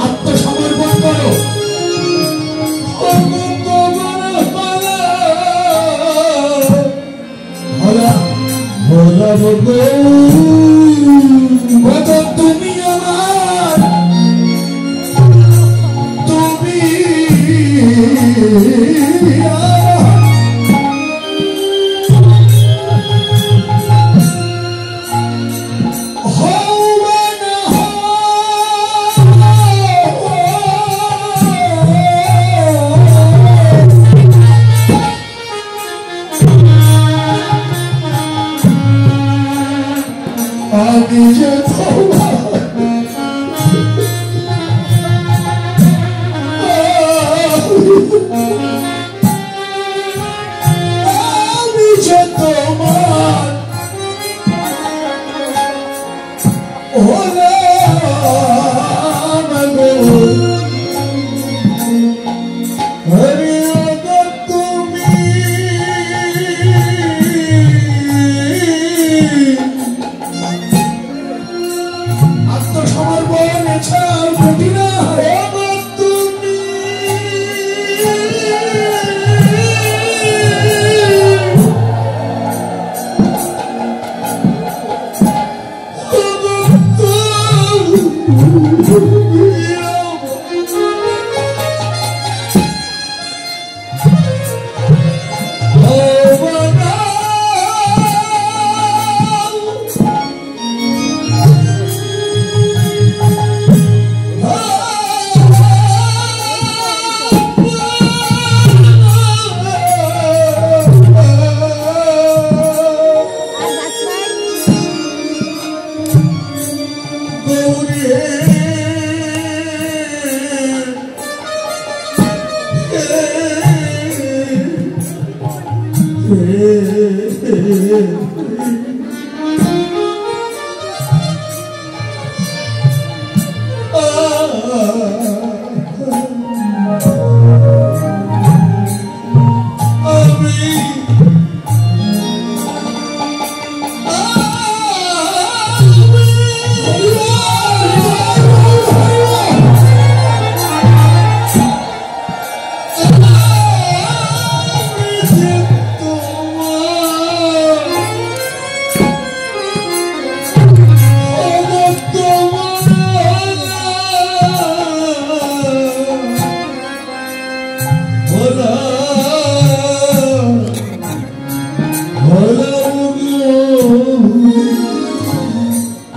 আত্মসমর্পণ করো। তুমি আমার, তুমি আমি যে তোমার আত্মসমর্পণ এছাড়া গতি না।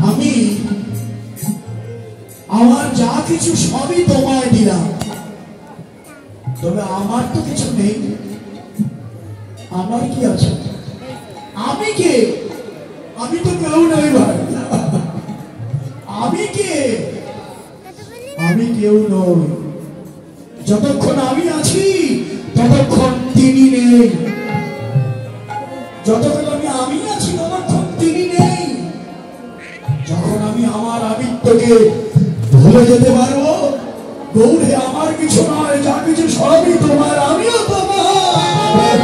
আমি আমার যা কিছু সবই তোমায় দিলাম, তবে আমার তো কিছু নেই। আমার কি আছে? আমি কে? আমি তো কেউ নই ভাই। আমি কে? আমি কেউ নই। যতক্ষণ আমি আছি ততক্ষণ তিনি নেই। যতক্ষণ আমি আছি ততক্ষণ তিনি নেই। যখন আমি আমার আমিত্বকে ভুলে যেতে পারবো, গৌরে আমার কিছু নয়, যা কিছু সবই তোমার, আমিও তোমার।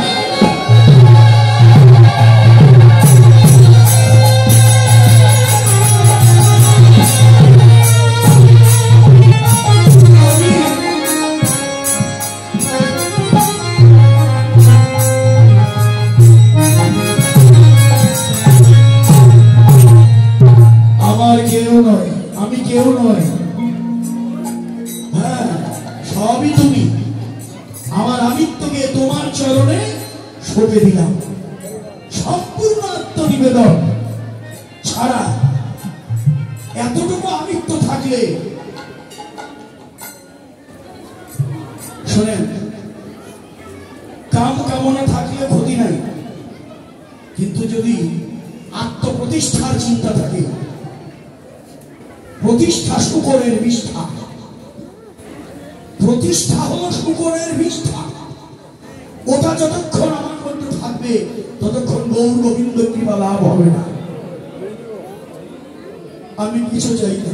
আমার কেউ নয়, আমি কেউ নয়। হ্যাঁ, সবই তুমি। আমার আমিত্বকে তোমার চরণে সঁপে দিলাম। সম্পূর্ণ আত্মনিবেদন ছাড়া এতটুকু আমিত্ব থাকলে, শোনেন, কাম কামনা থাকলে ক্ষতি নাই, কিন্তু যদি আত্মপ্রতিষ্ঠার চিন্তা থাকে, প্রতিষ্ঠা শুকরের বিষ্ঠা, প্রতিষ্ঠা হলো শুকরের বিষ্ঠা, ওটা যতক্ষণ আমার মধ্যে থাকবে ততক্ষণ গৌর গোবিন্দ কৃপা লাভ হবে না। আমি কিছু চাই না,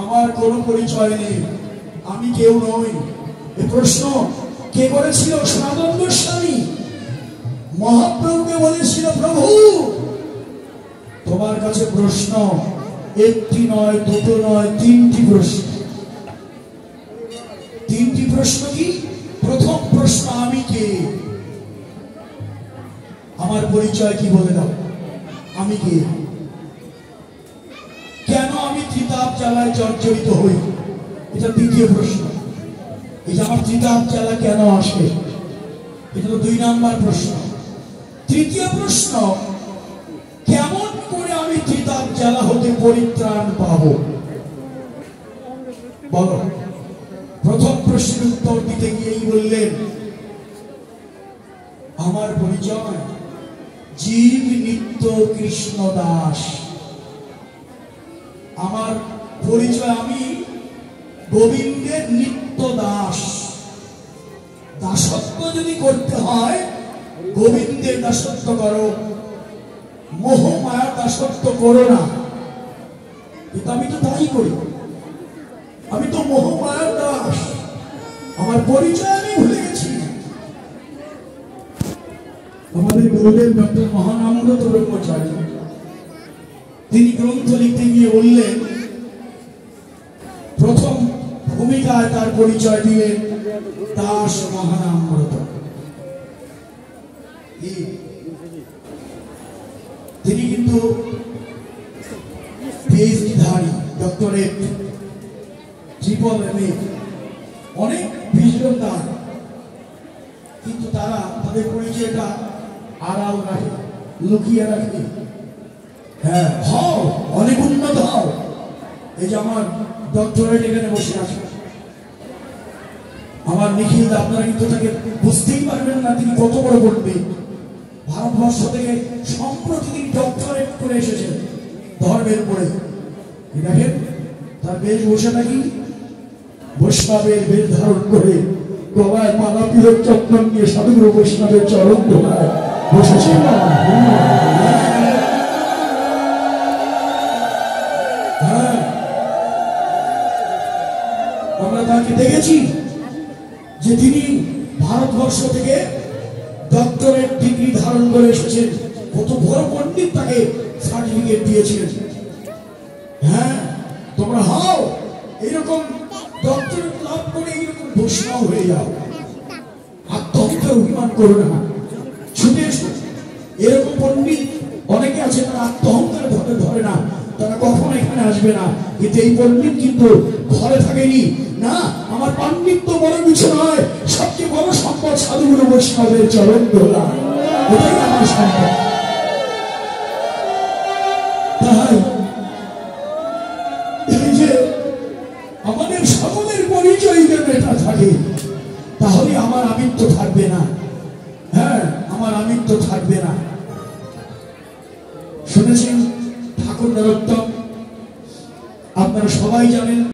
আমার কোনো পরিচয় নেই, আমি কেউ নই। এ প্রশ্ন কে করেছিল? সনাতন গোস্বামী মহাপ্রভুকে বলেছিল, প্রভু তোমার কাছে প্রশ্ন, একটি নয়, দুটো নয়, তিনটি প্রশ্ন। তিনটি প্রশ্ন কি? প্রথম প্রশ্ন, আমি কে? আমার পরিচয় কি বলে দাও, আমি কে? কেন আমি ত্রিতাপ জ্বালায় জর্জরিত হই? এটা দ্বিতীয় প্রশ্ন। এই যে আমার ত্রিতাপ জ্বালা কেন আসে, এটা তো 2 নাম্বার প্রশ্ন। তৃতীয় প্রশ্ন, কেমন করে আমি ত্রিতাপ জ্বালা হতে পরিত্রাণ পাবো? বলো। প্রথম প্রশ্নের উত্তর দিতে গিয়েই বললেন, আমার পরিচয় জীব নিত্য কৃষ্ণ দাস। আমার পরিচয়, আমি গোবিন্দের নিত্য দাস। দাসত্ব যদি করতে হয়, গোবিন্দের দাসত্ব করো, মোহ মায়ার দাসত্ব করো না। কিন্তু আমি তো তাই করি, আমি তো মোহ মায়ার দাস। আমার পরিচয় আমি ভুলে গেছি। আমাদের গুরুদেব ডক্টর মহানামব্রত ব্রহ্মচারী, তিনি গ্রন্থ লিখতে গিয়ে বললেন, প্রথম ভূমিকায় তার পরিচয় দিলেন দাস মহানামব্রত। তিনি কিন্তু পিএইচডিধারী, ডক্টরেট, ট্রিপল এমএ, অনেক ভিশন তার, কিন্তু তারা তাদের পরিচয়টা আড়াল রাখে, লুকিয়ে রাখে। হ্যাঁ, হও, অনেক উন্নত হও। এই যে আমার ডক্টরেট এখানে বসে আছে, আমার নিখিল, আপনারা কিন্তু তাকে বুঝতেই পারবেন না তিনি কত বড় পণ্ডিত। ভারতবর্ষ থেকে সম্প্রতি তিনি ডক্টরেট করে এসেছেন ধর্মের উপরে। দেখেন তার বেশভূষাটা কি, বৈষ্ণবের বেশ ধারণ করে গলায় মালা তিলক চক্র নিয়ে সাধুগুরু বৈষ্ণবের চরণ ধোলায় বসেছে। আমরা তাকে দেখেছি যে তিনি ভারতবর্ষ থেকে ডক্টরেট ডিগ্রি ধারণ করে এসেছেন। কত বড় পণ্ডিত তাকে সার্টিফিকেট দিয়েছিলেন। হ্যাঁ, তোমরা হও এরকম ডক্টরেট লাভ করে এরকম বৈষ্ণব হয়ে যাও, আত্মহত্যা অভিমান করো না, ছুটে এসো। এরকম পণ্ডিত অনেকে আছে, তারা আত্মহত্যার ধরে না, তারা কখনো এখানে আসবে না। কিন্তু এই পণ্ডিত কিন্তু ঘরে থাকেনি। না, আমার পাণ্ডিত্য বড় কিছু নয়, সবচেয়ে বড় সম্পদ সাধুগুরু বৈষ্ণবের চরণ ধোলা, ওটাই আমার সম্পদ। তাই এই যে আমাদের সকলের পরিচয় যেন এটা থাকে, তাহলে আমার আমিত্ব থাকবে না। হ্যাঁ, আমার আমিত্ব থাকবে না। শুনেছেন ঠাকুর নরোত্তম, আপনারা সবাই জানেন।